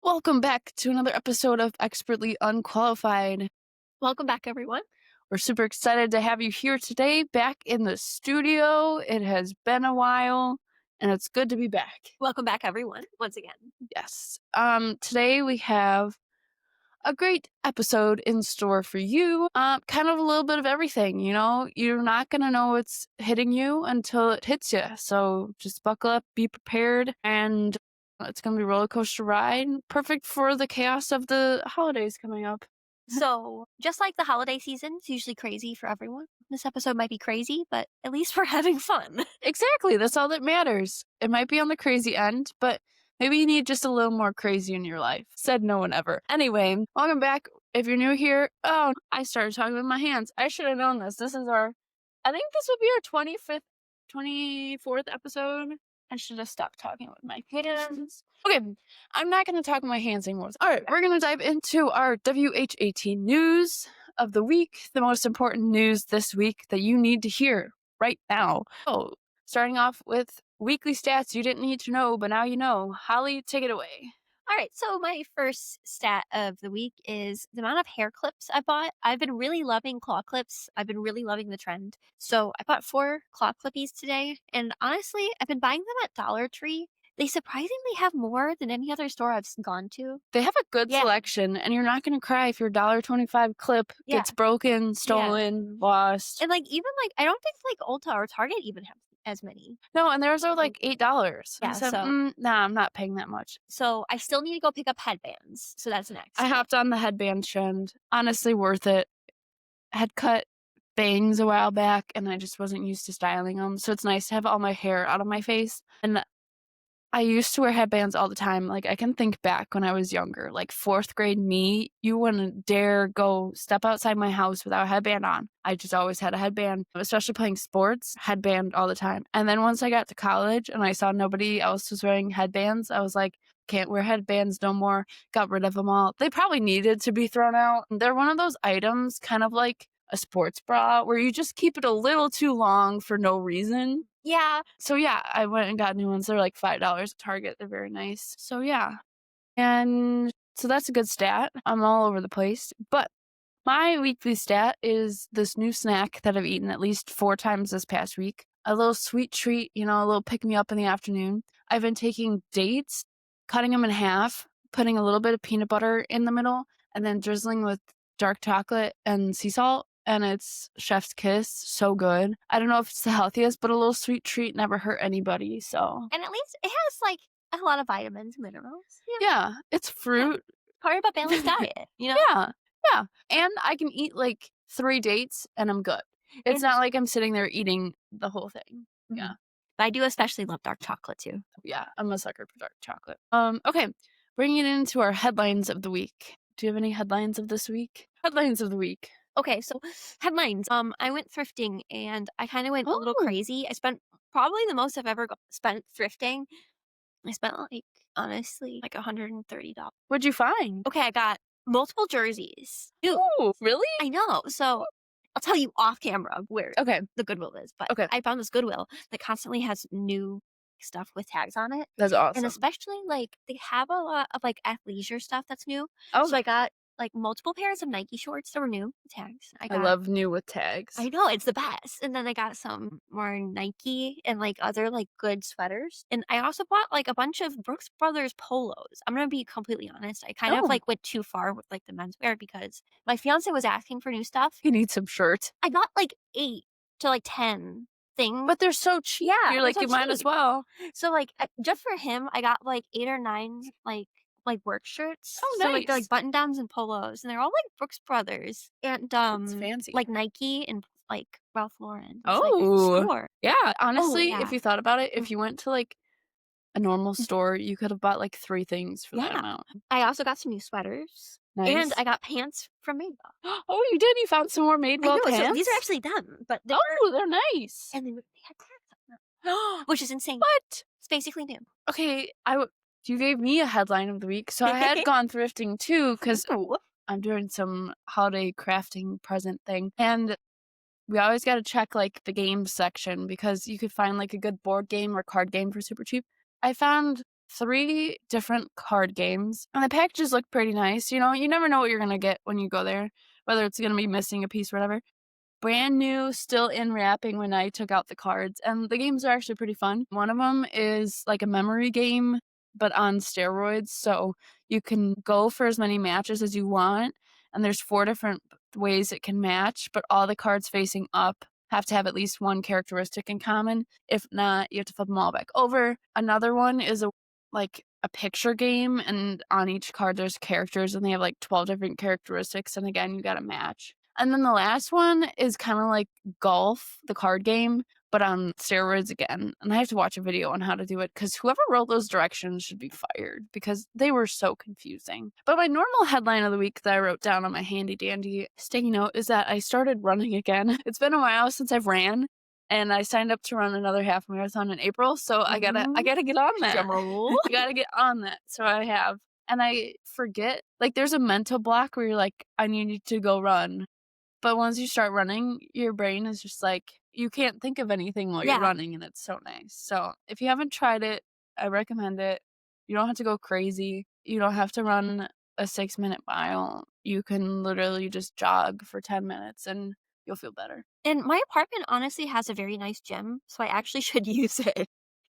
Welcome back to another episode of Expertly Unqualified. Welcome back, everyone. We're super excited to have you here today, back in the studio. It has been a while, and it's good to be back. Welcome back, everyone, once again. Yes. Today we have a great episode in store for you. Kind of a little bit of everything, You're not gonna know what's hitting you until it hits you. So just buckle up, be prepared, and it's gonna be a roller coaster ride. Perfect for the chaos of the holidays coming up. So, just like the holiday season, it's usually crazy for everyone. This episode might be crazy, but at least we're having fun. Exactly. That's all that matters. It might be on the crazy end, but maybe you need just a little more crazy in your life. Said no one ever. Anyway, welcome back. If you're new here, I started talking with my hands. I should have known this. I think this would be our 24th episode. I should have stopped talking with my hands. Okay, I'm not going to talk with my hands anymore. All right, we're going to dive into our WHAT news of the week, the most important news this week that you need to hear right now. So, starting off with weekly stats you didn't need to know, but now you know. Holly, take it away. All right, so my first stat of the week is the amount of hair clips I bought. I've been really loving claw clips. I've been really loving the trend. So I bought 4 claw clippies today, and honestly, I've been buying them at Dollar Tree. They surprisingly have more than any other store I've gone to. They have a good Yeah. selection, and you're not going to cry if your $1.25 clip Yeah. gets broken, stolen, lost. And even I don't think Ulta or Target even have as many. No, and theirs are like $8. Yeah, I said, so- nah, I'm not paying that much. So I still need to go pick up headbands. So that's next. I hopped on the headband trend. Honestly, worth it. Had cut bangs a while back, and I just wasn't used to styling them. So it's nice to have all my hair out of my face. And I used to wear headbands all the time. Like, I can think back when I was younger, like 4th grade me, you wouldn't dare go step outside my house without a headband on. I just always had a headband, especially playing sports, headband all the time. And then once I got to college and I saw nobody else was wearing headbands, I was like, can't wear headbands no more. Got rid of them all. They probably needed to be thrown out. They're one of those items, kind of like a sports bra, where you just keep it a little too long for no reason. Yeah. So yeah, I went and got new ones. They're like $5 at Target. They're very nice. So yeah. And so that's a good stat. I'm all over the place. But my weekly stat is this new snack that I've eaten at least 4 times this past week. A little sweet treat, a little pick-me-up in the afternoon. I've been taking dates, cutting them in half, putting a little bit of peanut butter in the middle, and then drizzling with dark chocolate and sea salt. And it's chef's kiss. So good. I don't know if it's the healthiest, but a little sweet treat never hurt anybody. So And at least it has a lot of vitamins, minerals. yeah, it's fruit. Part of a balanced diet, Yeah. And I can eat like 3 dates and I'm good. It's not like I'm sitting there eating the whole thing. Yeah. But I do especially love dark chocolate too. Yeah, I'm a sucker for dark chocolate. Okay. Bringing it into our headlines of the week. Do you have any headlines of this week? Headlines of the week. Okay, so headlines. I went thrifting and I kind of went a little Oh. crazy. I spent probably the most I've ever spent thrifting. I spent honestly, $130. What'd you find? Okay, I got multiple jerseys. Oh, really? I know. So I'll tell you off camera where Okay. the Goodwill is. But Okay. I found this Goodwill that constantly has new stuff with tags on it. That's awesome. And especially they have a lot of athleisure stuff that's new. Oh, So I got multiple pairs of Nike shorts that were new with tags. I love new with tags. I know, it's the best. And then I got some more Nike and other good sweaters. And I also bought a bunch of Brooks Brothers polos. I'm gonna be completely honest. I kind of went too far with the menswear because my fiance was asking for new stuff. You need some shirts. I got 8 to 10 things. But they're so cheap. Yeah, You're they're so you might as cheap. well. So just for him, I got 8 or 9 work shirts. Oh, So nice. they're button downs and polos, and they're all Brooks Brothers and That's fancy. Nike and Ralph Lauren. It's, Oh. store. Yeah, honestly, yeah. if you thought about it, if you went to a normal store, you could have bought 3 things for that Yeah. amount. I also got some new sweaters. Nice. And I got pants from Madewell. Oh, you did? You found some more I Madewell know, so pants? these are actually them, but they're nice. and they had tags on them, which is insane. What? It's basically new. Okay, you gave me a headline of the week, so I had gone thrifting too, because I'm doing some holiday crafting present thing. And we always got to check the games section because you could find a good board game or card game for super cheap. I found 3 different card games, and the packages look pretty nice. You never know what you're gonna get when you go there, whether it's gonna be missing a piece or whatever. Brand new, still in wrapping when I took out the cards, and the games are actually pretty fun. One of them is like a memory game, but on steroids, so you can go for as many matches as you want, and there's 4 different ways it can match, but all the cards facing up have to have at least one characteristic in common. If not, you have to flip them all back over. Another one is a picture game, and on each card there's characters, and they have, like, 12 different characteristics, and again, you gotta match. And then the last one is kinda like golf, the card game, but on steroids again, and I have to watch a video on how to do it because whoever wrote those directions should be fired because they were so confusing. But my normal headline of the week that I wrote down on my handy dandy sticky note is that I started running again. It's been a while since I've ran, and I signed up to run another half marathon in April, so I Mhm. gotta get on that. Drum roll. I gotta get on that, so I have. And I forget, like, there's a mental block where you're like, "I need to go run." But once you start running, your brain is just like you can't think of anything while you're Yeah. running, and it's so nice. So, if you haven't tried it, I recommend it. You don't have to go crazy. You don't have to run a 6-minute mile. You can literally just jog for 10 minutes and you'll feel better. And my apartment honestly has a very nice gym, so I actually should use it.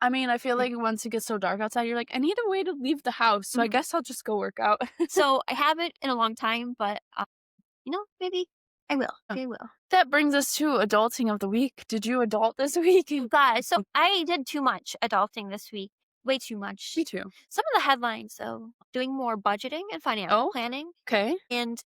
I mean, I feel like once it gets so dark outside, you're like, "I need a way to leave the house, so I Mhm. guess I'll just go work out." So I haven't in a long time, but maybe I will. Oh, I will. that brings us to adulting of the week. Did you adult this week? God, so I did too much adulting this week. Way too Me much. too. Some of the headlines, though, doing more budgeting and financial Oh, planning okay. and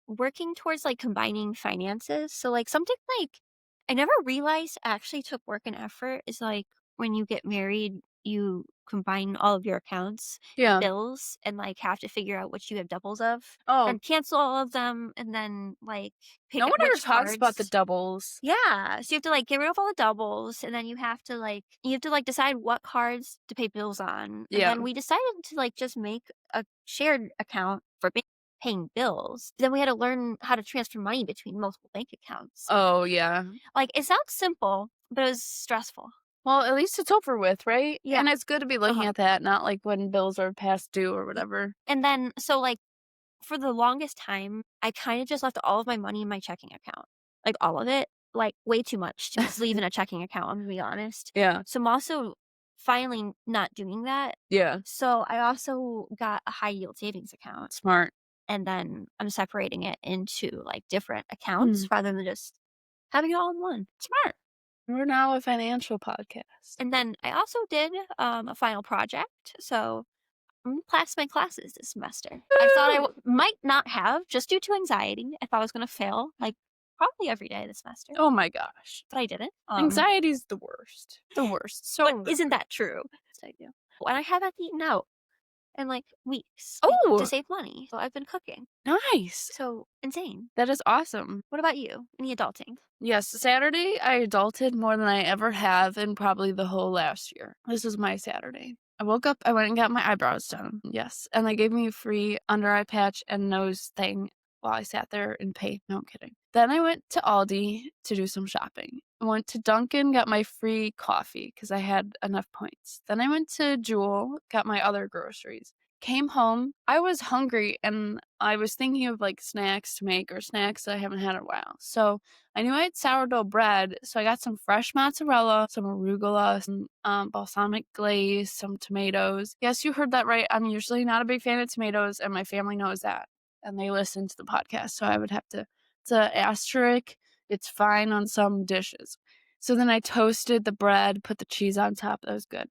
working towards like combining finances. So like something like I never realized actually took work and effort is like when you get married, you combine all of your accounts and Yeah. bills and like have to figure out which you have doubles of Oh, and cancel all of them and then like pick no up one ever which talks about the cards. doubles. Yeah, so you have to, like, get rid of all the doubles, and then you have to, like, decide what cards to pay bills on, and Yeah. then we decided to, like, just make a shared account for paying bills. Then we had to learn how to transfer money between multiple bank accounts. Oh, yeah. Like, it sounds simple, but it was stressful. Well, at least it's over with, right? Yeah, And it's good to be looking uh-huh. at that, not like when bills are past due or Y whatever. and then so, like, for the longest time, I kinda just left all of my money in my checking account. Like, all of it, like, way too much to just leave in a checking account, I'm gonna be honest. Yeah. So, I'm also finally not doing that. Yeah. So, I also got a high yield savings account, Smart. and then I'm separating it into, like, different accounts Mm. rather than just having it all in one. Smart. We're now a financial podcast. And then I also did, a final project, so pass my classes this semester. I thought I Woo! might not have just due to anxiety. I thought I was gonna fail, like, probably every day this semester, Oh my gosh. but I didn't. Anxiety's the worst. The worst. But So isn't that true? yes, I do. And I haven't eaten out in, like, weeks, like, to Oh, save money, so I've been cooking. nice. So, insane. That is awesome. What about you? Any adulting? Yes, Saturday, I adulted more than I ever have in probably the whole last year. This is my Saturday. I woke up, I went and got my eyebrows done. Yes. And they gave me a free under eye patch and nose thing while I sat there in pain. No, I'm kidding. Then I went to Aldi to do some shopping. I went to Dunkin', got my free coffee because I had enough points. Then I went to Jewel, got my other groceries. Came home. I was hungry and I was thinking of like snacks to make or snacks that I haven't had in a while. So I knew I had sourdough bread, so I got some fresh mozzarella, some arugula, some balsamic glaze, some tomatoes. Yes, you heard that right. I'm usually not a big fan of tomatoes, and my family knows that, and they listen to the podcast. So I would have to. It's a asterisk. It's fine on some dishes. So then I toasted the bread, put the cheese on top. That was good.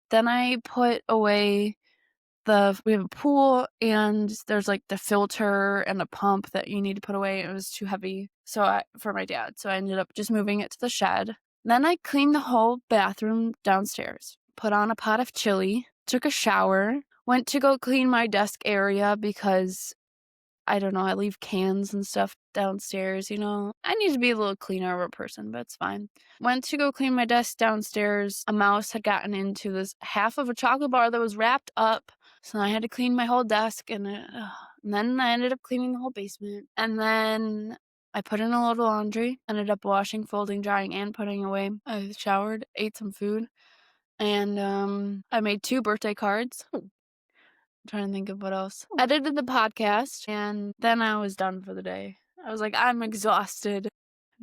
Then I put away we have a pool and there's like the filter and the pump that you need to put away. It was too heavy for my dad. So I ended up just moving it to the shed. Then I cleaned the whole bathroom downstairs, put on a pot of chili, took a shower, went to go clean my desk area because I don't know, I leave cans and stuff downstairs, you know? I need to be a little cleaner of a person, but it's fine. Went to go clean my desk downstairs. A mouse had gotten into this half of a chocolate bar that was wrapped up. So I had to clean my whole desk and then I ended up cleaning the whole basement. And then I put in a load of laundry, ended up washing, folding, drying, and putting away. I showered, ate some food, And, I made 2 birthday cards. Ooh, I'm trying to think of what else. ooh. Edited the podcast, and then I was done for the day. I was like, "I'm exhausted."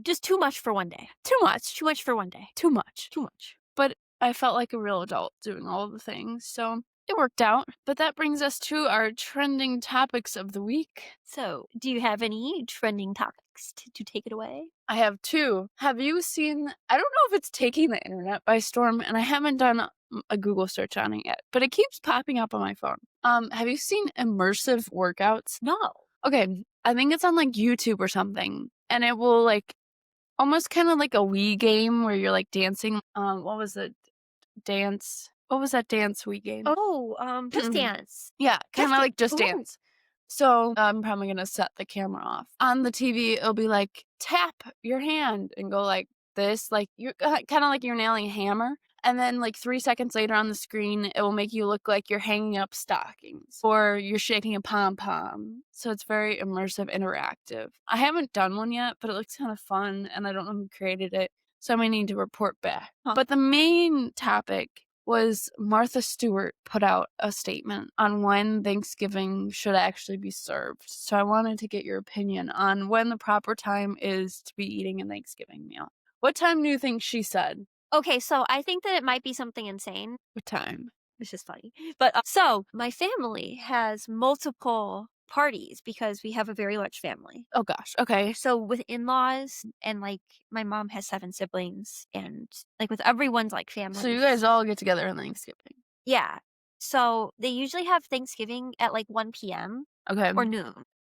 Just too much for one day. Too much, Too much for one day. too much. Too much. But I felt like a real adult doing all the things, so it worked out. But that brings us to our trending topics of the week. So, do you have any trending topics to take it away? I have 2. Have you seen I don't know if it's taking the internet by storm, and I haven't done a Google search on it yet, but it keeps popping up on my phone. Have you seen immersive workouts? No. Okay, I think it's on, like, YouTube or something, and it will, like, almost kinda like a Wii game where you're, like, dancing. What was it? What was that dance Wii game? Oh, Just Dance. Yeah, Just kinda Dan like Just Ooh. Dance. So, I'm probably gonna set the camera off. On the TV, it'll be like, "Tap your hand," and go like this, like, you're kinda like you're nailing a hammer, and then, like, 3 seconds later on the screen, it will make you look like you're hanging up stockings, or you're shaking a pom-pom. So it's very immersive, interactive. I haven't done one yet, but it looks kinda fun, and I don't know who created it, so I may need to report back. Huh. But the main topic was Martha Stewart put out a statement on when Thanksgiving should actually be served. So I wanted to get your opinion on when the proper time is to be eating a Thanksgiving meal. What time do you think she said? Okay, so I think that it might be something insane. What time? It's just funny. But so my family has multiple parties because we have a very large family. Oh gosh. Okay. So with in-laws and like my mom has 7 siblings and like with everyone's like So you families. guys all get together on Thanksgiving. Yeah. So they usually have Thanksgiving at like 1 p.m. Okay. or noon.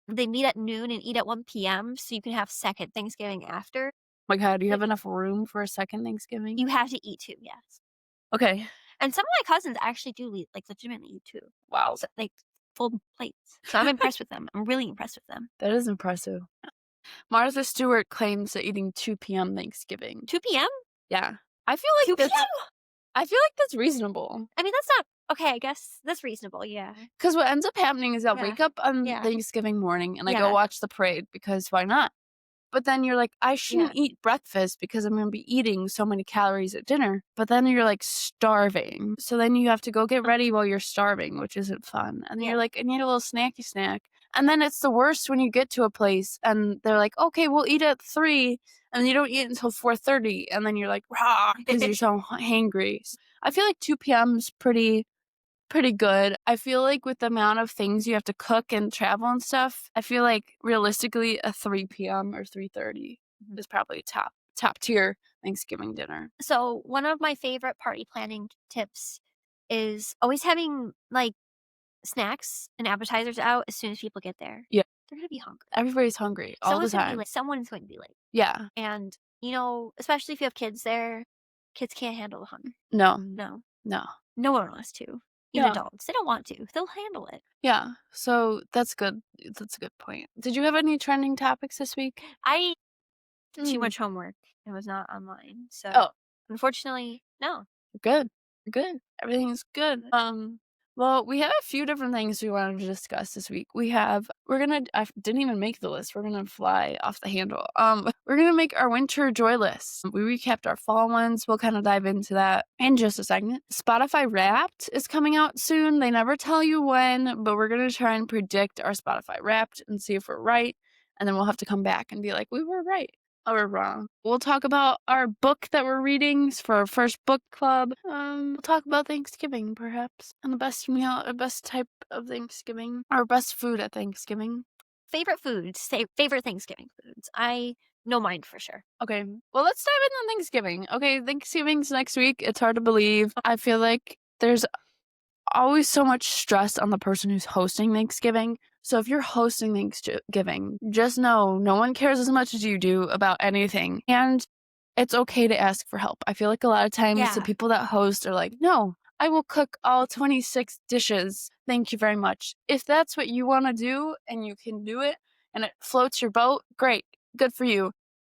They meet at noon and eat at 1 p.m. so you can have second Thanksgiving after. My God, do you But have enough room for a second Thanksgiving? you have to eat too, yes. Okay. And some of my cousins actually do like legitimately eat too. Wow. So, like full plates. So I'm impressed with them. I'm really impressed with them. That is impressive. Martha Stewart claims that eating 2 p.m. Thanksgiving. 2 p.m.? Yeah. I feel like 2 that's p.m.? I feel like that's reasonable. I mean, that's not okay, I guess that's reasonable, yeah. Because what ends up happening is I'll Yeah. wake up on Yeah. Thanksgiving morning and I go Yeah. watch the parade because why not? But then you're like, I Yeah. shouldn't eat breakfast because I'm gonna be eating so many calories at dinner. But then you're like starving. So then you have to go get ready while you're starving, which isn't fun. And then Yeah. you're like, I need a little snacky snack. And then it's the worst when you get to a place and they're like, okay, we'll eat at 3, and you don't eat until 4:30, and then you're like, rah, because you're so hangry. I feel like 2 p.m. is pretty good. I feel like with the amount of things you have to cook and travel and stuff, I feel like realistically a 3 p.m. or 3:30 Mhm. is probably top tier Thanksgiving dinner. So one of my favorite party planning tips is always having like snacks and appetizers out as soon as people get there. Yeah, They're gonna be hungry. everybody's hungry all the time. Someone's going to be late. Yeah. And, especially if you have kids there, kids can't handle the hunger. No. No. No. No one wants to. Even Yeah. adults. They don't want to. They'll handle it. Yeah. So that's good. That's a good point. Did you have any trending topics this week? I did too Mm. much homework and was not online. So Oh, unfortunately, no. good. Good. Everything's good. Well, we have a few different things we wanted to discuss this week. I didn't even make the list. We're gonna fly off the handle. We're gonna make our winter joy list. We recapped our fall ones. We'll kind of dive into that in just a second. Spotify Wrapped is coming out soon. They never tell you when, but we're gonna try and predict our Spotify Wrapped and see if we're right. And then we'll have to come back and be like, we were right. Or wrong. We'll talk about our book that we're reading for our first book club. We'll talk about Thanksgiving, perhaps, and the best meal, the best type of Thanksgiving, our best food at Thanksgiving. Favorite foods. Favorite Thanksgiving foods. I know mine for sure. Okay, well, let's dive into Thanksgiving. Okay, Thanksgiving's next week. It's hard to believe. I feel like there's always so much stress on the person who's hosting Thanksgiving. So if you're hosting Thanksgiving, just know no one cares as much as you do about anything. And it's okay to ask for help. I feel like a lot of times the Yeah. people that host are like, no, I will cook all 26 dishes. Thank you very much. If that's what you want to do and you can do it and it floats your boat, great. Good for you.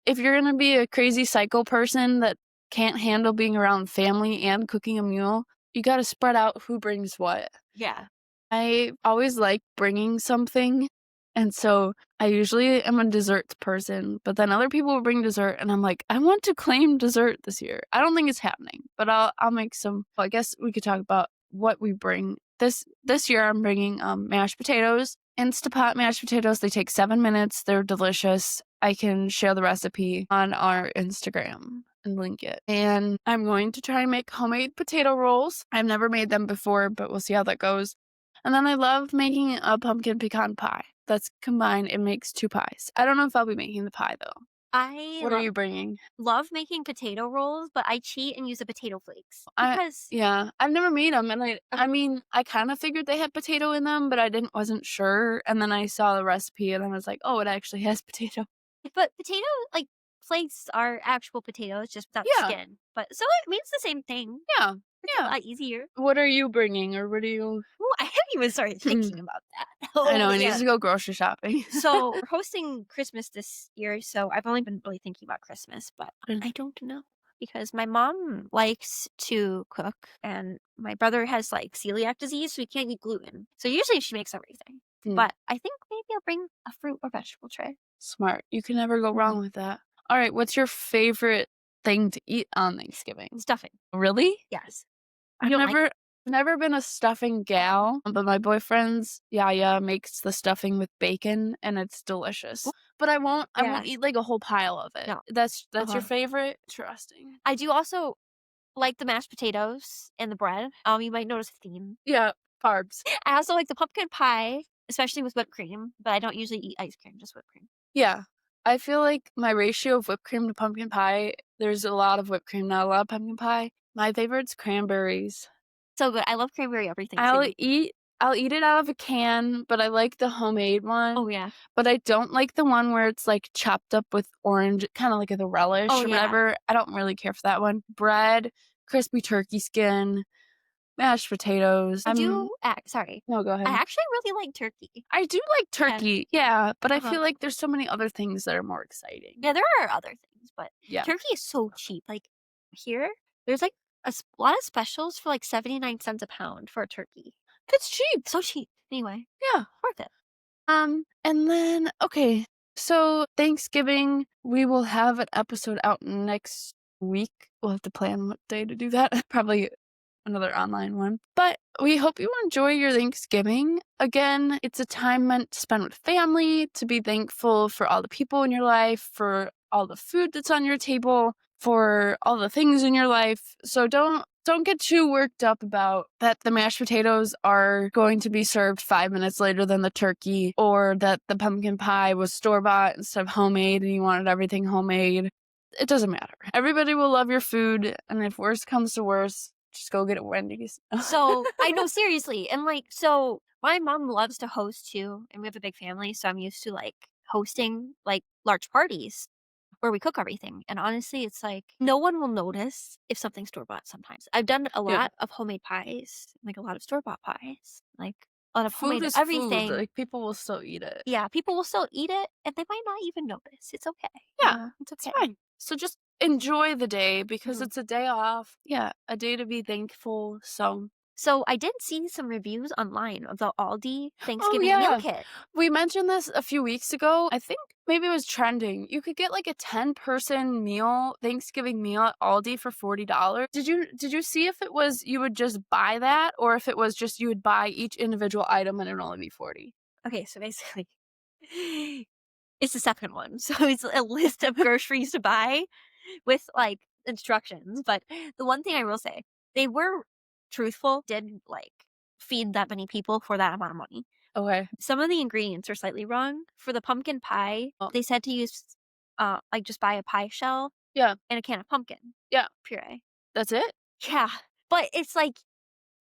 If you're going to be a crazy psycho person that can't handle being around family and cooking a meal, you got to spread out who brings what. Yeah. I always like bringing something. And so I usually am a desserts person, but then other people will bring dessert, and I'm like, "I want to claim dessert this year." I don't think it's happening, but I'll make some well, I guess we could talk about what we bring. This year, I'm bringing, mashed potatoes, Instapot mashed potatoes. They take 7 minutes, they're delicious. I can share the recipe on our Instagram and link it, and I'm going to try and make homemade potato rolls. I've never made them before, but we'll see how that goes. And then I love making a pumpkin pecan pie. That's combined, it makes 2 pies. I don't know if I'll be making the pie, though. I What are you bringing? love making potato rolls, but I cheat and use the potato flakes I because Yeah, I've never made them, and uh, I mean, I kinda figured they had potato in them, but I wasn't sure, and then I saw the recipe, and I was like, "Oh, it actually has potato." but potato, like, flakes are actual potatoes just without the Yeah, skin, but so it means the same thing. yeah, It's a yeah. lot easier. What are you bringing, or what are you Ooh, I haven't even started thinking about that. I Oh, know, I need yeah. to go grocery shopping. So, we're hosting Christmas this year, so I've only been really thinking about Christmas, but I don't know because my mom likes to cook and my brother has, like, celiac disease, so he can't eat gluten. So, usually she makes everything, Mm, but I think maybe I'll bring a fruit or vegetable tray. smart. You can never go Mhm. wrong with that. Alright, what's your favorite thing to eat on Thanksgiving? Stuffing, Really? yes. You I've don't like it? never been a stuffing gal, but my boyfriend's yaya makes the stuffing with bacon, and it's delicious. Ooh, But I yeah. won't eat, like, a whole pile of it. No. That's your Uh-huh. favorite? Interesting. I do also like the mashed potatoes and the bread. You might notice a theme. Yeah, carbs. I also like the pumpkin pie, especially with whipped cream, but I don't usually eat ice cream, just whipped cream. Yeah. I feel like my ratio of whipped cream to pumpkin pie, there's a lot of whipped cream, not a lot of pumpkin pie. My favorite's cranberries. So good. I love cranberry every I'll Thanksgiving. eat I'll eat it out of a can, but I like the homemade Oh, one. yeah. But I don't like the one where it's, like, chopped up with orange, kinda like the Oh, relish or yeah. whatever. I don't really care for that one. Bread, crispy turkey skin, mashed potatoes. I do act sorry. No, go I ahead. actually really like turkey. I do like Yeah. turkey, yeah, but I Uh-huh. feel like there's so many other things that are more exciting. Yeah, there are other things, but Yeah. turkey is so cheap. Like, here, there's, like, lot of specials for, like, 79 cents a pound for a turkey. That's cheap. So cheap. Anyway, Yeah. worth it. And then okay, so Thanksgiving, we will have an episode out next week. We'll have to plan what day to do that. Probably another online one. But we hope you enjoy your Thanksgiving. Again, it's a time meant to spend with family, to be thankful for all the people in your life, for all the food that's on your table, for all the things in your life. So don't get too worked up about that the mashed potatoes are going to be served 5 minutes later than the turkey or that the pumpkin pie was store-bought instead of homemade and you wanted everything homemade. It doesn't matter. Everybody will love your food, and if worst comes to worst, just go get a Wendy's. So I know, seriously, and, like, so my mom loves to host too, and we have a big family, so I'm used to, like, hosting, like, large parties where we cook everything, and honestly, it's like, no one will notice if something's store-bought sometimes. I've done a Yeah. lot of homemade pies, like, a lot of store-bought pies, like, a lot of Food homemade is food, everything. like, people will still eat it. Yeah, people will still eat it, and they might not even notice. It's okay, Yeah, it's it's okay. fine. So just enjoy the day because Mhm. it's a day off. Yeah, a day to be thankful, so So I did see some reviews online of the Aldi oh, Thanksgiving meal yeah. kit. We mentioned this a few weeks ago. I think maybe it was trending. You could get, like, a 10-person meal, Thanksgiving meal at Aldi for $40. Did you see if it was you would just buy that or if it was just you would buy each individual item and it'd only be 40? Okay, so basically, it's the second one. So it's a list of groceries to buy with, like, instructions. But the one thing I will say, they were truthful, did, like, feed that many people for that amount of money. Okay. Some of the ingredients are slightly wrong. For the pumpkin pie, Oh, they said to use, like, just buy a pie shell yeah, and a can of pumpkin yeah. puree. That's it? Yeah, but it's like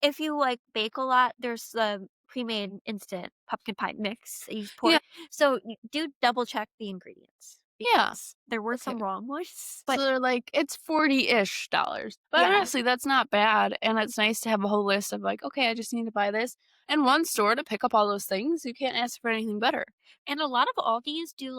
if you, like, bake a lot, there's the pre-made instant pumpkin pie mix that you just Yeah, pour. So, you do double check the ingredients yeah. because there were Okay. some wrong ones, So but they're like, it's 40-ish dollars. But yeah, honestly, that's not bad. And it's nice to have a whole list of like, okay, I just need to buy this. And one store to pick up all those things. You can't ask for anything better. and a lot of Aldis do,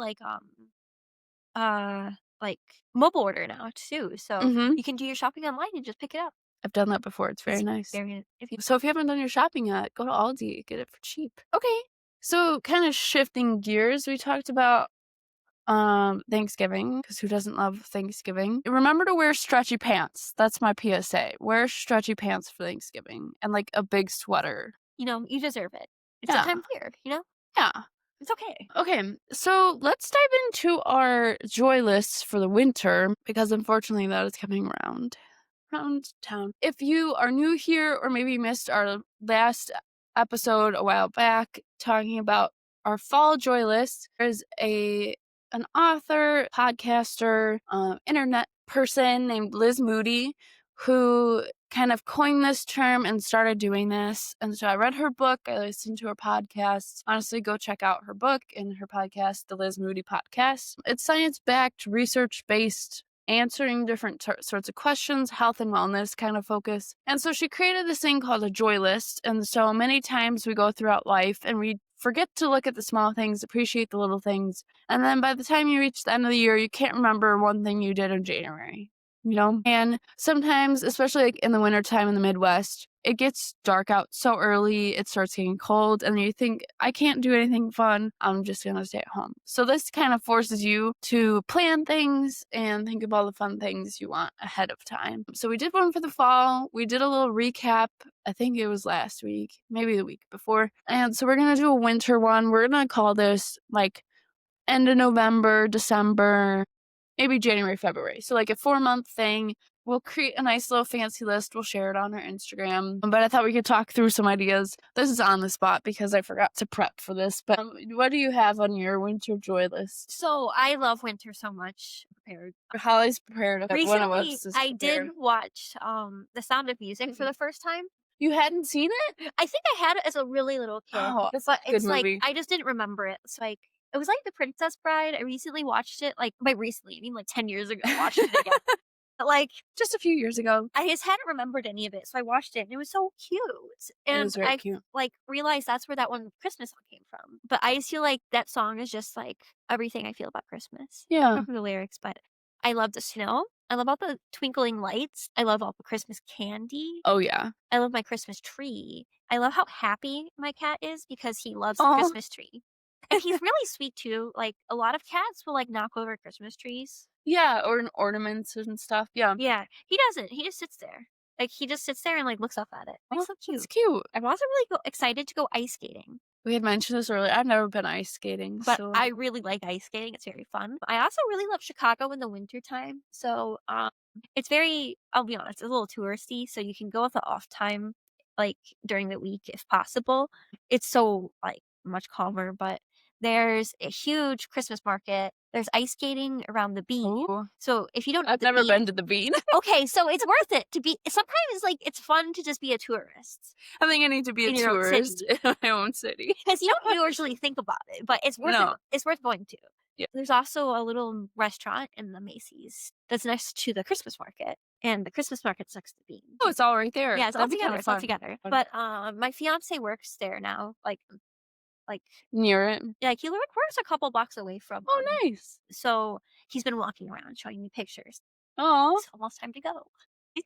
uh, like, mobile order now too, so Hmm. you can do your shopping online and just pick it up. I've done that before. It's very It's nice. very if you So if you haven't done your shopping yet, go to Aldi, get it for cheap. Okay. So kind of shifting gears, we talked about Thanksgiving, because who doesn't love Thanksgiving? Remember to wear stretchy pants. That's my PSA. Wear stretchy pants for Thanksgiving and like a big sweater. You deserve it. It's that Yeah. time of year. Yeah. It's okay. Okay, so let's dive into our joy lists for the winter because unfortunately that is coming around town. If you are new here or maybe missed our last episode a while back talking about our fall joy list, there's an author, podcaster, internet person named Liz Moody who kind of coined this term and started doing this. And so I read her book, I listened to her podcast. Honestly, go check out her book and her podcast, the Liz Moody Podcast. It's science-backed, research-based, answering different sorts of questions, health and wellness kind of focus. And so she created this thing called a joy list. And so many times we go throughout life and we forget to look at the small things, appreciate the little things. And then by the time you reach the end of the year, you can't remember one thing you did in January. And sometimes, especially like in the wintertime in the Midwest, it gets dark out so early, it starts getting cold, and you think, I can't do anything fun, I'm just gonna stay at home. So this kind of forces you to plan things and think of all the fun things you want ahead of time. So we did one for the fall, we did a little recap, I think it was last week, maybe the week before. And so we're gonna do a winter one. We're gonna call this like end of November, December, maybe January, February. So like a 4-month thing. We'll create a nice little fancy list. We'll share it on our Instagram. But I thought we could talk through some ideas. This is on the spot because I forgot to prep for this. But what do you have on your winter joy list? So I love winter so much. Prepared. Holly's prepared. One of Recently, us is I did prepared. watch The Sound of Music for the first time. You hadn't seen it? I think I had it as a really little kid. Oh, It's good like movie. I just didn't remember it. It's like it was like The Princess Bride. I recently watched it. Like by recently, I mean like 10 years ago. I watched it again. But like Just a few years ago. I just hadn't remembered any of it, so I watched it and it was so cute. It And was very I cute. like realized that's where that one Christmas song came from. But I just feel like that song is just like everything I feel about Christmas. I don't Yeah. remember the lyrics, but I love the snow. I love all the twinkling lights. I love all the Christmas candy. Oh, yeah. I love my Christmas tree. I love how happy my cat is because he loves the Oh, Christmas tree. And he's really sweet too. Like a lot of cats will like knock over Christmas trees. yeah. Or in ornaments and stuff. Yeah. Yeah, he doesn't. He just sits there. Like he just sits there and like looks up at it. It's Oh, so that's cute. cute. I'm also really excited to go ice skating, We had mentioned this earlier. I've never been ice skating, but so I really like ice skating. It's very fun. I also really love Chicago in the wintertime. So it's very, I'll be honest, it's a little touristy. So you can go with the off time, like during the week if possible. It's so like much calmer, but there's a huge Christmas market. There's ice skating around the bean. oh, So if you don't know I've the never bean, been to the Bean. okay, so it's worth it to be. Sometimes like it's fun to just be a tourist I think I need to be a in your own tourist city in my own city. because you don't usually think about it, but it's worth it. No. It's worth going to. Yeah. There's also a little restaurant in the Macy's that's next to the Christmas market, and the Christmas market's next to the Bean. Oh, it's all right there. Yeah, it's all That'd be together. kinda It's all fun. together. Fun. But my fiance works there now. Like Near it. yeah, he works a couple blocks away from. Oh, nice. So he's been walking around showing me pictures. Oh, It's almost time to go.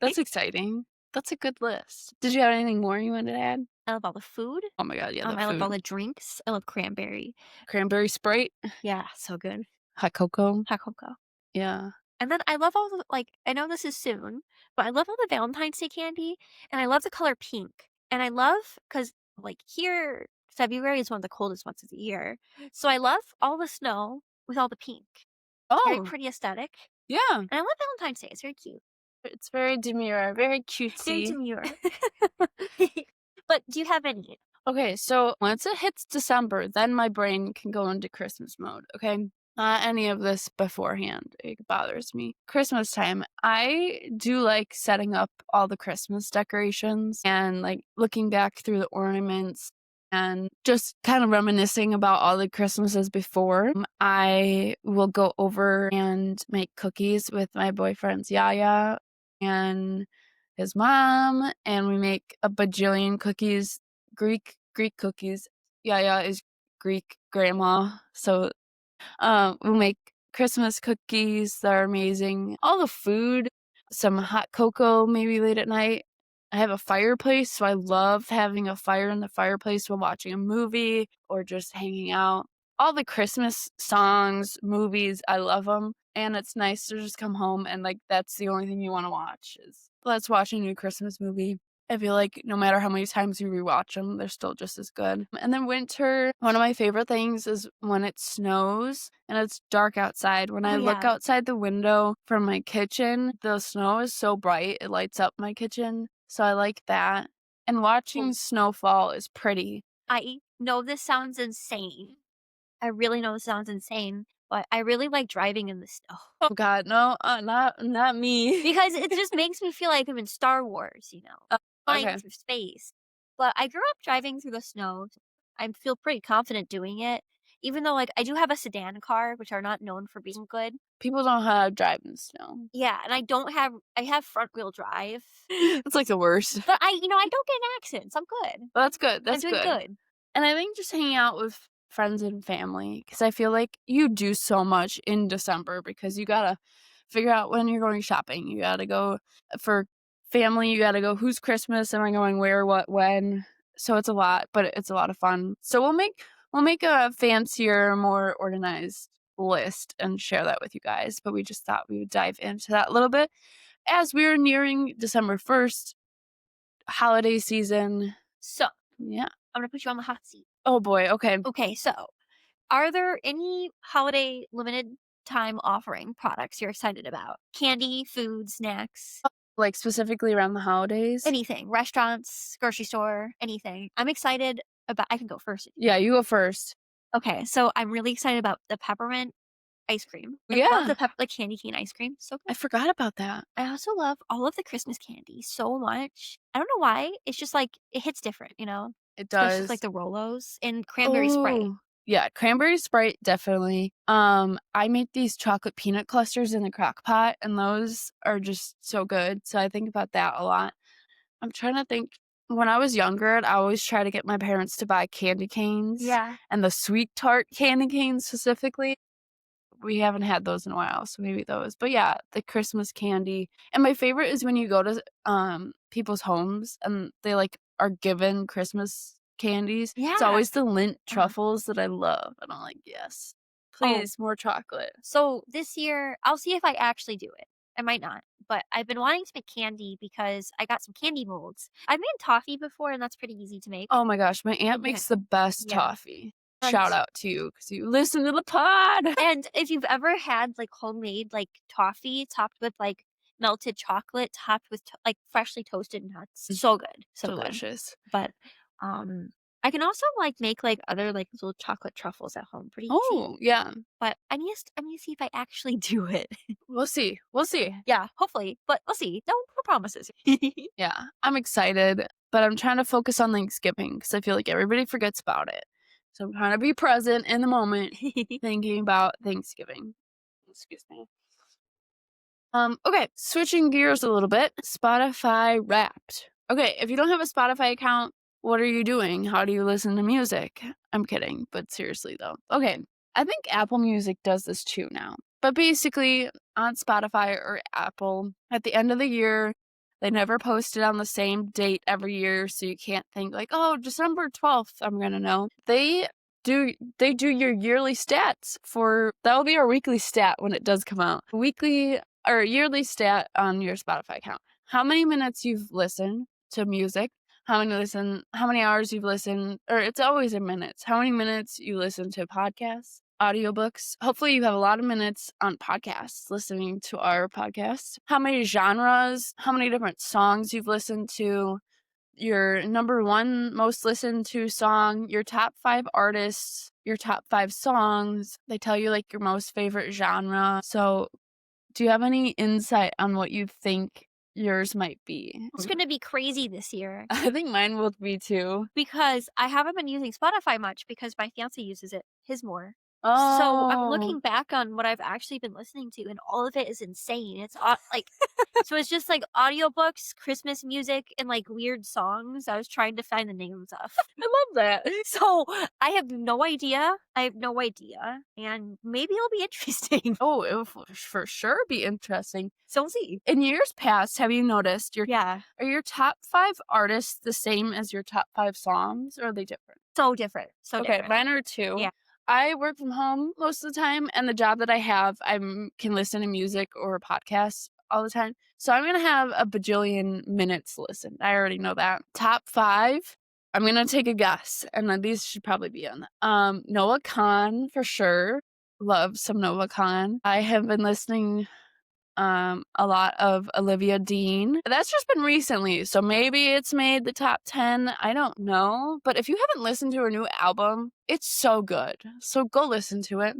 that's exciting. That's a good list. Did you have anything more you wanted to add? I love all the food. Oh my god, yeah, the I love all food. the drinks. I love cranberry. Cranberry Sprite, Yeah, so good. hot cocoa. Hot cocoa. Yeah. And then I love all the like I know this is soon, but I love all the Valentine's Day candy and I love the color pink. And I love cuz like here February is one of the coldest months of the year. So I love all the snow with all the pink. It's very Oh, pretty aesthetic. yeah. And I love Valentine's Day. It's very cute. It's very demure, very Very cutesy. demure. But do you have any? Okay, so once it hits December, then my brain can go into Christmas mode, okay? Not any of this beforehand. It bothers me. Christmas time, I do like setting up all the Christmas decorations and like looking back through the ornaments and just kind of reminiscing about all the Christmases before. I will go over and make cookies with my boyfriend's Yaya and his mom, and we make a bajillion cookies, Greek cookies. Yaya is Greek grandma, so we'll make Christmas cookies that are amazing. All the food, some hot cocoa maybe late at night. I have a fireplace, so I love having a fire in the fireplace while watching a movie or just hanging out. All the Christmas songs, movies, I love them, and it's nice to just come home and, like, that's the only thing you wanna watch is, "Let's watch a new Christmas movie." I feel like no matter how many times you rewatch them, 'em, they're still just as good. And then winter, one of my favorite things is when it snows and it's dark outside. When Oh, I look yeah. outside the window from my kitchen, the snow is so bright, it lights up my kitchen, so I like that. And watching Oh, snowfall is pretty. I know this sounds insane. I really know this sounds insane, but I really like driving in the snow Oh god, no, not me. because it just makes me feel like I'm in Star Wars, Oh, flying okay. through space. But I grew up driving through the snow. I feel pretty confident doing it, even though, like, I do have a sedan car, which are not known for being good. People don't know how to drive in snow. Yeah, and I have front wheel drive, It's like the worst. but I don't get in accidents. I'm good. Well, that's good, I'm that's doing good. good. And I think just hanging out with friends and family, because I feel like you do so much in December because you gotta figure out when you're going shopping. You gotta go for family, you gotta go, "Who's Christmas? Am I going where, what, when?" So it's a lot, but it's a lot of fun. So we'll make a fancier, more organized list and share that with you guys, but we just thought we would dive into that a little bit as we're nearing December 1st, holiday season. So, Yeah. I'm gonna put you on the hot seat. Oh boy, okay. Okay, so are there any holiday limited time offering products you're excited about? Candy, food, snacks, Like, specifically around the holidays? anything, restaurants, grocery store, anything. I'm excited about I can go first if you Yeah, want. you go first. Okay, so I'm really excited about the peppermint ice cream. I love Yeah, the candy cane ice cream, so I good. forgot about that. I also love all of the Christmas candy so much. I don't know why, it's just, like, it hits different, It especially with, like, does. the Rolos and cranberry Sprite. Oh, yeah, cranberry Sprite, definitely. I make these chocolate peanut clusters in the crock pot, and those are just so good, so I think about that a lot. I'm trying to think. When I was younger, I'd always try to get my parents to buy candy canes, Yeah. and the sweet tart candy canes specifically. We haven't had those in a while, so maybe those. But yeah, the Christmas candy. And my favorite is when you go to, people's homes and they, like, are given Christmas candies. It's Yeah. always the Lindt Uh-huh. truffles that I love, and I'm like, "Yes, Oh, please, more chocolate." so this year, I'll see if I actually do it. I might not, but I've been wanting to make candy because I got some candy molds. I've made toffee before, and that's pretty easy to make. Oh my gosh, my aunt Yeah. makes the best Yeah. toffee. And Shout out to you because you listen to the pod. and if you've ever had, like, homemade, like, toffee topped with, like, melted chocolate, topped with like, freshly toasted nuts, Mm, so good, so good. delicious. But, um, I can also, like, make, like, other, like, little chocolate truffles at home pretty easy. Oh, yeah. But I need to see if I actually do it. We'll see, we'll see. Yeah, hopefully, but we'll see. No promises. Yeah, I'm excited, but I'm trying to focus on Thanksgiving because I feel like everybody forgets about it. So I'm trying to be present in the moment, thinking about Thanksgiving. Excuse me. Okay, switching gears a little bit. Spotify Wrapped. Okay, if you don't have a Spotify account, what are you doing? How do you listen to music? I'm kidding, but seriously though. Okay, I think Apple Music does this too now. But basically, on Spotify or Apple, at the end of the year, they never post it on the same date every year, so you can't think like, "Oh, December 12th, I'm gonna know." They do your yearly stats for that'll be our weekly stat when it does come out. Weekly or yearly stat on your Spotify account. How many minutes you've listened to music, how many hours you've listened, or it's always in minutes. How many minutes you listen to podcasts, audiobooks. Hopefully you have a lot of minutes on podcasts listening to our podcast. How many genres, how many different songs you've listened to, your number one most listened to song, your top 5 artists, your top 5 songs. They tell you like your most favorite genre. So do you have any insight on what you think yours might be? It's gonna be crazy this year I think mine will be too. because I haven't been using Spotify much because my fiancé uses it, his more. So I'm Oh. looking back on what I've actually been listening to, and all of it is insane. So it's just like audiobooks, Christmas music, and like weird songs I was trying to find the names of. I love that. So I have no idea. I have no idea. And maybe it'll be interesting. Oh, it will for sure be interesting. So we'll see. In years past, have you noticed Yeah. are your top 5 artists the same as your top 5 songs, or are they different? So different. So Okay, different. mine are too. Yeah. I work from home most of the time, and the job that I have, I can listen to music or podcasts all the time. So I'm gonna have a bajillion minutes listened. I already know that. Top 5, I'm gonna take a guess, and then these should probably be on. Noah Khan for sure. Love some Noah Khan. I have been listening a lot of Olivia Dean. That's just been recently, so maybe it's made the top 10, I don't know, but if you haven't listened to her new album, it's so good, so go listen to it.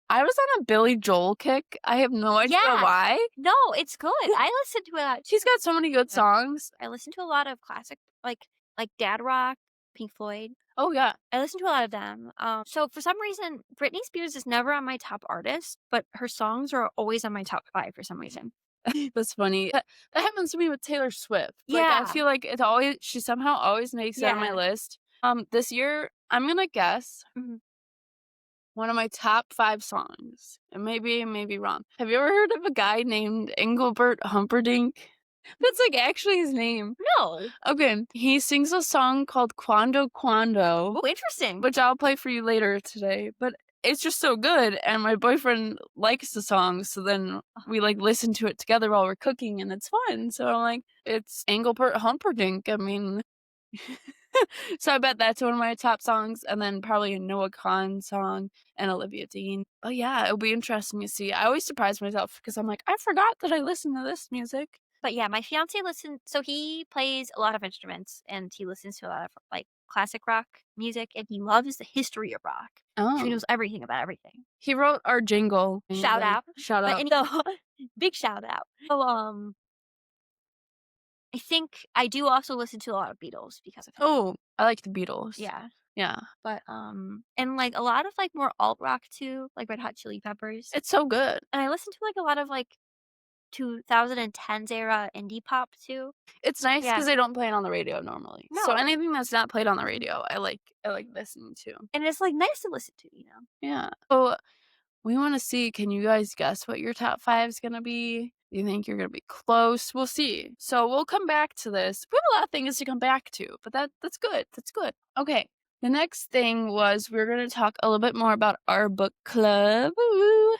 I was on a Billy Joel kick, I have no idea Yeah. why. No, it's good. I listened to it. She's got so many good songs. I listen to a lot of classic, like Dad Rock, Pink Floyd. Oh, yeah. I listen to a lot of them. So for some reason, Britney Spears is never on my top artist, but her songs are always on my top 5 for some reason. That's funny. That happens to me with Taylor Swift. Like, I Yeah. feel like it always she somehow always makes it on my Yeah. list. This year, I'm gonna guess Mhm. one of my top 5 songs, and maybe I may be wrong. Have you ever heard of a guy named Engelbert Humperdinck? That's, like, actually his name. No. Okay, he sings a song called Quando Quando, Oh, interesting. which I'll play for you later today, but it's just so good, and my boyfriend likes the song, so then we, like, listen to it together while we're cooking, and it's fun, so I'm like, it's Engelbert Humperdinck, I mean so I bet that's one of my top songs, and then probably a Noah Kahan song and Olivia Dean. Oh yeah, it'll be interesting to see. I always surprise myself because I'm like, I forgot that I listened to this music. But yeah, my fiance so he plays a lot of instruments and he listens to a lot of like classic rock music and he loves the history of rock. So he Oh, knows everything about everything. he wrote our jingle. Shout out. Shout But out. and so big shout out. So I think I do also listen to a lot of Beatles because of him. Oh, I like the Beatles. Yeah. Yeah, But and like a lot of like more alt rock too, like Red Hot Chili Peppers. it's so good. And I listen to like a lot of like 2010s era indie pop too. It's nice Yeah. because they don't play it on the radio normally. So No. anything that's not played on the radio, I like listening to. And it's like nice to listen to, you know. Yeah. So we want to see, can you guys guess what your top 5 is going to be? Do you think you're going to be close? We'll see. So we'll come back to this. We have a lot of things to come back to, but that's good. That's good. Okay. The next thing was we're going to talk a little bit more about our book club. Woo.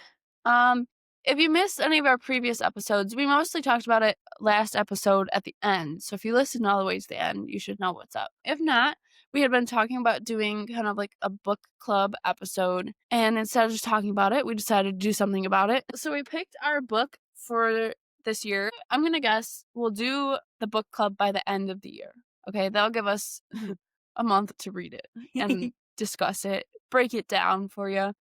Um if you missed any of our previous episodes, we mostly talked about it last episode at the end. So if you listen all the way to the end, you should know what's up. If not, we had been talking about doing kind of like a book club episode. And instead of just talking about it, we decided to do something about it. So we picked our book for this year. I'm going to guess we'll do the book club by the end of the year. Okay. That'll give us a month to read it and discuss it, break it down for you.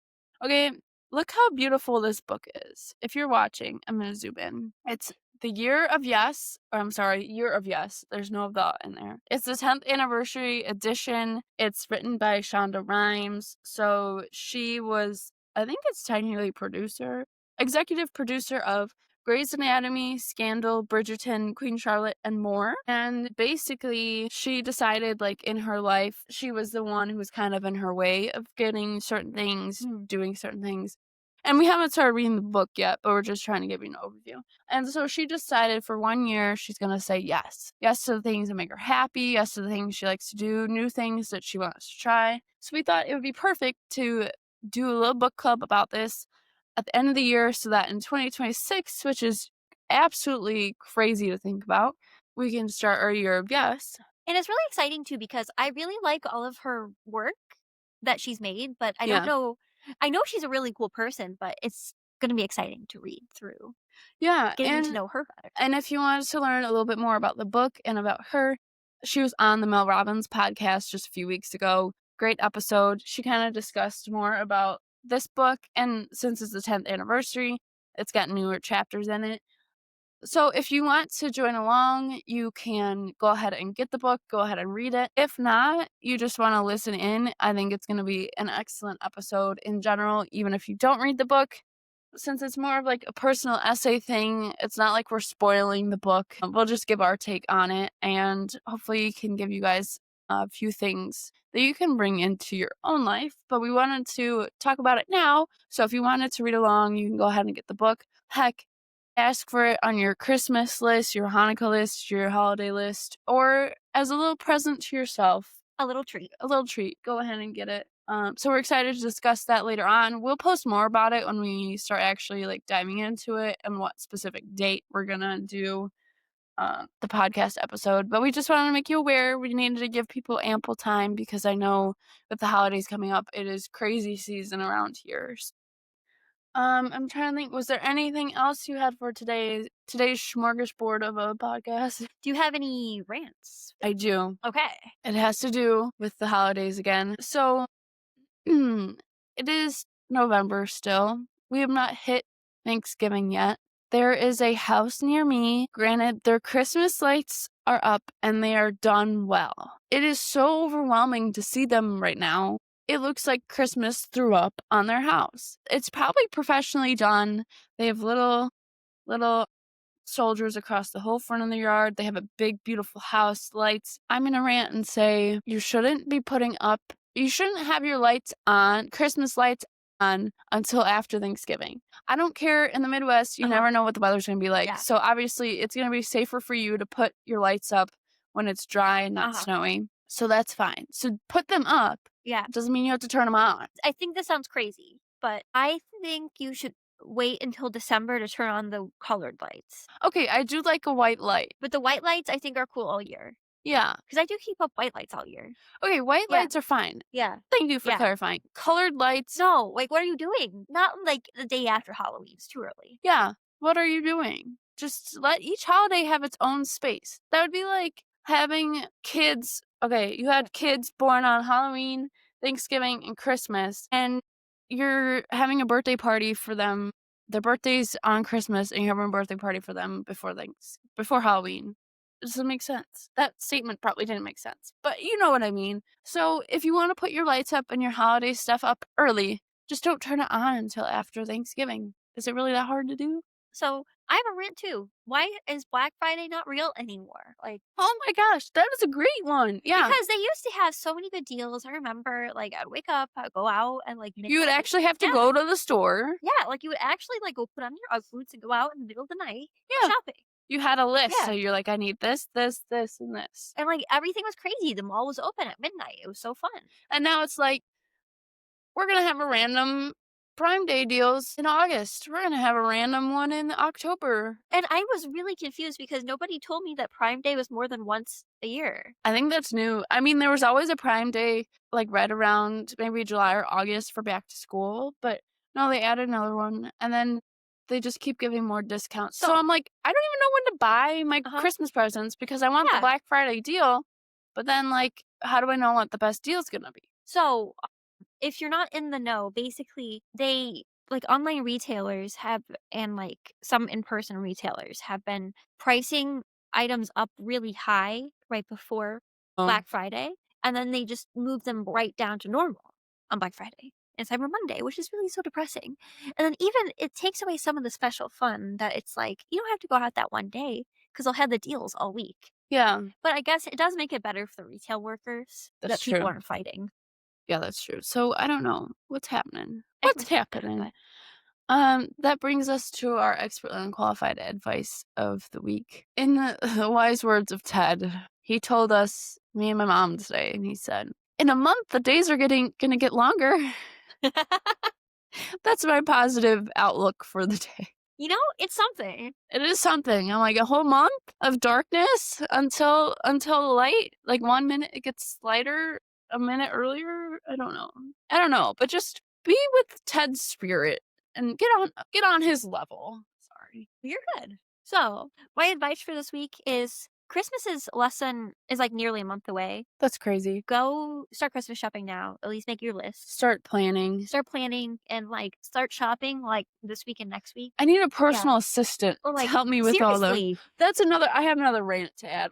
Okay. Look how beautiful this book is. If you're watching, I'm going to zoom in. It's the Year of Yes, or I'm sorry, Year of Yes. There's no of the in there. It's the 10th anniversary edition. It's written by Shonda Rhimes. So she was, I think it's technically executive producer of Grey's Anatomy, Scandal, Bridgerton, Queen Charlotte, and more. And basically, she decided, like, in her life, she was the one who was kind of in her way of getting certain things, doing certain things. And we haven't started reading the book yet, but we're just trying to give you an overview. And so she decided for 1 year, she's going to say yes. Yes to the things that make her happy, yes to the things she likes to do, new things that she wants to try. So we thought it would be perfect to do a little book club about this at the end of the year so that in 2026, which is absolutely crazy to think about, we can start our year of yes. And it's really exciting too because I really like all of her work that she's made, but I don't Yeah. know. I know she's a really cool person, but it's going to be exciting to read through, Yeah. getting to know her better. And if you wanted to learn a little bit more about the book and about her, she was on the Mel Robbins podcast just a few weeks ago. Great episode. She kind of discussed more about this book, and since it's the 10th anniversary, it's got newer chapters in it. So if you want to join along, you can go ahead and get the book, go ahead and read it. If not, you just want to listen in. I think it's going to be an excellent episode in general, even if you don't read the book. Since it's more of like a personal essay thing, it's not like we're spoiling the book. We'll just give our take on it and hopefully can give you guys a few things that you can bring into your own life. But we wanted to talk about it now. So if you wanted to read along, you can go ahead and get the book. Heck, ask for it on your Christmas list, your Hanukkah list, your holiday list, or as a little present to yourself. A little treat. A little treat. Go ahead and get it. So we're excited to discuss that later on. We'll post more about it when we start actually like diving into it and what specific date we're gonna do the podcast episode. But we just wanted to make you aware. We needed to give people ample time because I know with the holidays coming up, it is crazy season around here. I'm trying to think. Was there anything else you had for today's smorgasbord of a podcast? Do you have any rants? I do. Okay. It has to do with the holidays again. So it is November still. We have not hit Thanksgiving yet. There is a house near me. Granted, their Christmas lights are up and they are done well. It is so overwhelming to see them right now. It looks like Christmas threw up on their house. It's probably professionally done. They have little soldiers across the whole front of the yard. They have a big, beautiful house, lights. I'm going to rant and say you shouldn't have your lights on, Christmas lights on, until after Thanksgiving. I don't care. In the Midwest, you never know what the weather's going to be like. Yeah. So obviously, it's going to be safer for you to put your lights up when it's dry and not snowy. So that's fine. So put them up. Yeah. Doesn't mean you have to turn them on. I think this sounds crazy, but I think you should wait until December to turn on the colored lights. Okay, I do like a white light. But the white lights I think are cool all year. Yeah. Because I do keep up white lights all year. Okay, white lights are fine. Yeah. Thank you for clarifying. Colored lights. No, like, what are you doing? Not, like, the day after Halloween. It's too early. Yeah. What are you doing? Just let each holiday have its own space. That would be like having kids. Okay, you had kids born on Halloween, Thanksgiving, and Christmas, and you're having a birthday party for them. Their birthday's on Christmas, and you're having a birthday party for them before Halloween. Does it make sense? That statement probably didn't make sense, but you know what I mean. So if you want to put your lights up and your holiday stuff up early, just don't turn it on until after Thanksgiving. Is it really that hard to do? So, I have a rant too. Why is Black Friday not real anymore? Like, Oh my gosh, that is a great one. Yeah. because they used to have so many good deals. I remember, like, I'd wake up, I'd go out, and, like, You would actually have to Yeah. go to the store. Yeah, like, you would actually, like, go put on your UGG boots and go out in the middle of the night Yeah. shopping. You had a list, Yeah. so you're like, I need this, this, this, and this. And, like, everything was crazy. The mall was open at midnight. It was so fun. And now it's like, we're gonna have a random Prime Day deals in August. We're gonna have a random one in October. And I was really confused because nobody told me that Prime Day was more than once a year. I think that's new. I mean, there was always a Prime Day, like right around maybe July or August for back to school, but no, they added another one, and then they just keep giving more discounts. So I'm like, I don't even know when to buy my Christmas presents because I want the Yeah. Black Friday deal, but then like, how do I know what the best deal's gonna be? So, if you're not in the know, basically, they like, online retailers have and, like, some in-person retailers have been pricing items up really high right before Black Friday, and then they just move them right down to normal on Black Friday and Cyber Monday, which is really so depressing. And then even it takes away some of the special fun that it's like, you don't have to go out that one day because 'cause they'll have the deals all week. Yeah, But I guess it does make it better for the retail workers That's that people true. aren't fighting. yeah, that's true. So I don't know what's happening. What's Everyone's happy, happening? but That brings us to our expertly unqualified advice of the week. In the wise words of Ted, he told us, me and my mom today, and he said, "In a month, the days are gonna get longer." That's my positive outlook for the day. You know, it's something. It is something. I'm like a whole month of darkness until light. Like 1 minute it gets lighter, a minute earlier. I don't know. But just be with Ted's spirit and get on his level. Sorry. You're good. So, my advice for this week is Christmas is like nearly a month away. That's crazy. Go start Christmas shopping now. At least make your list. Start planning. Start planning and like start shopping like this week and next week. I need a Yeah. personal assistant Or to like help me with all those. seriously. I have another rant to add.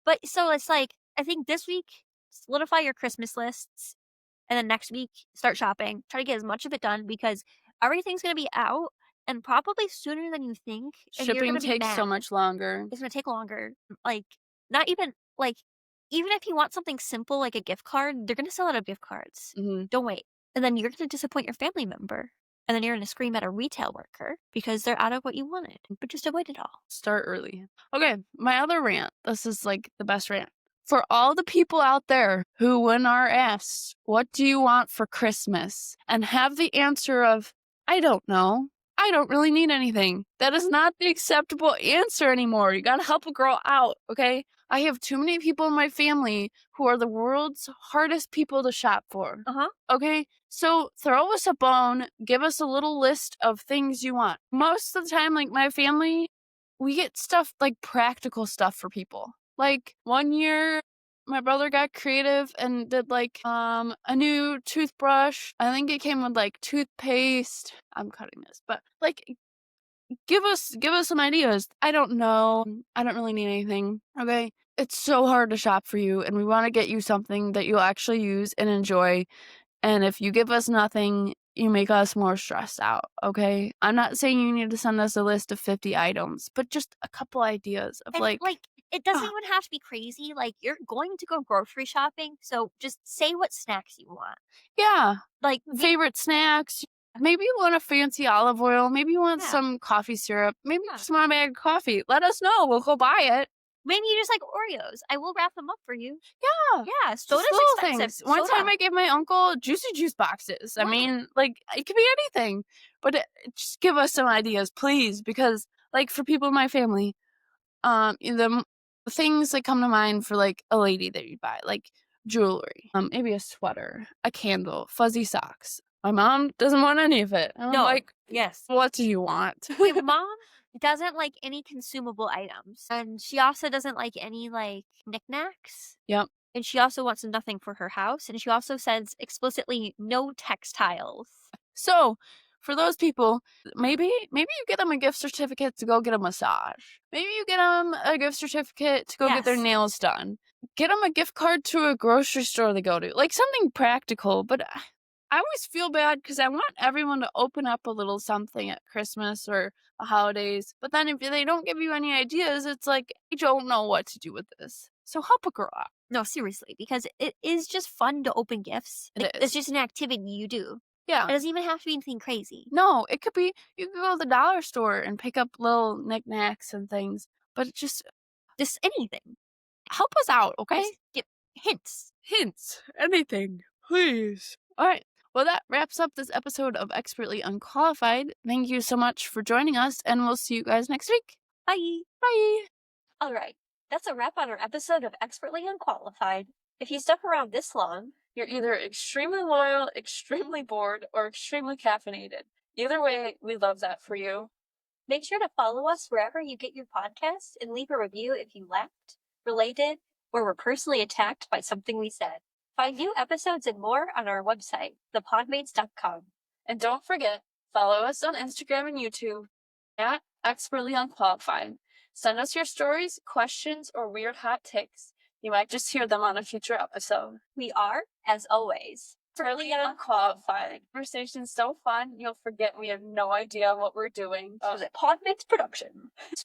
But so it's like I think this week solidify your Christmas lists and then next week start shopping. Try to get as much of it done because everything's gonna be out and probably sooner than you think, and you're Shipping gonna be takes mad. so much longer. It's gonna take longer. Like, not even like, even if you want something simple like a gift card, they're gonna sell out of gift cards. Mhm. Don't wait. And then you're gonna disappoint your family member. And then you're gonna scream at a retail worker because they're out of what you wanted. But just avoid it all. Start early. Okay, my other rant. This is like the best rant. For all the people out there who, when are asked, what do you want for Christmas? And have the answer of, I don't know. I don't really need anything. That is not the acceptable answer anymore. You gotta help a girl out, okay? I have too many people in my family who are the world's hardest people to shop for. Uh huh. Okay, so throw us a bone, give us a little list of things you want. Most of the time, like my family, we get stuff like practical stuff for people. Like one year, my brother got creative and did like a new toothbrush. I think it came with like toothpaste. I'm cutting this, but like give us some ideas. I don't know. I don't really need anything. Okay. It's so hard to shop for you, and we want to get you something that you'll actually use and enjoy. And if you give us nothing, you make us more stressed out, okay? I'm not saying you need to send us a list of 50 items, but just a couple ideas of And like, like, it doesn't ah, even have to be crazy. Like, you're going to go grocery shopping. So just say what snacks you want. yeah, Like, favorite snacks. Maybe you want a fancy olive oil. Maybe you want yeah. some coffee syrup. Maybe you Yeah. just want a bag of coffee. Let us know. We'll go buy it. Maybe you just like Oreos. I will wrap them up for you. Yeah. Yeah, Just soda's little expensive. things. One time Soda. I gave my uncle juicy juice boxes. I Yeah. mean, like, it could be anything, but just give us some ideas, please, because, like, for people in my family, the things that come to mind for like a lady that you buy, like jewelry, maybe a sweater, a candle, fuzzy socks. My mom doesn't want any of it. And I'm No. like, Yes. what do you want? Your mom doesn't like any consumable items, and she also doesn't like any, like, knickknacks, Yep. and she also wants nothing for her house, and she also says explicitly, "No textiles." So for those people, maybe you get them a gift certificate to go get a massage. Maybe you get them a gift certificate to go get their Yes. nails done. Get them a gift card to a grocery store they go to, like something practical. But I always feel bad because I want everyone to open up a little something at Christmas or the holidays. But then if they don't give you any ideas, it's like, I don't know what to do with this. So help a girl out. No, seriously, because it is just fun to open gifts. It It's is. just an activity you do. Yeah. It doesn't even have to be anything crazy. No, it could be you could go to the dollar store and pick up little knickknacks and things, but it just Just anything. help us out, okay? Just give hints. Hints, anything, please. All right. Well, that wraps up this episode of Expertly Unqualified. Thank you so much for joining us, and we'll see you guys next week. Bye. Bye. All right. That's a wrap on our episode of Expertly Unqualified. If you stuck around this long, You're either extremely loyal, extremely bored, or extremely caffeinated. Either way, we love that for you. make sure to follow us wherever you get your podcasts and leave a review if you laughed, related, or were personally attacked by something we said. Find new episodes and more on our website, thepodmates.com. And don't forget, follow us on Instagram and YouTube at Expertly Unqualified. Send us your stories, questions, or weird hot takes. You might just hear them on a future episode. We are, as always, Expertly Unqualified. Conversation's so fun, you'll forget we have no idea what we're doing. was a Podmates production.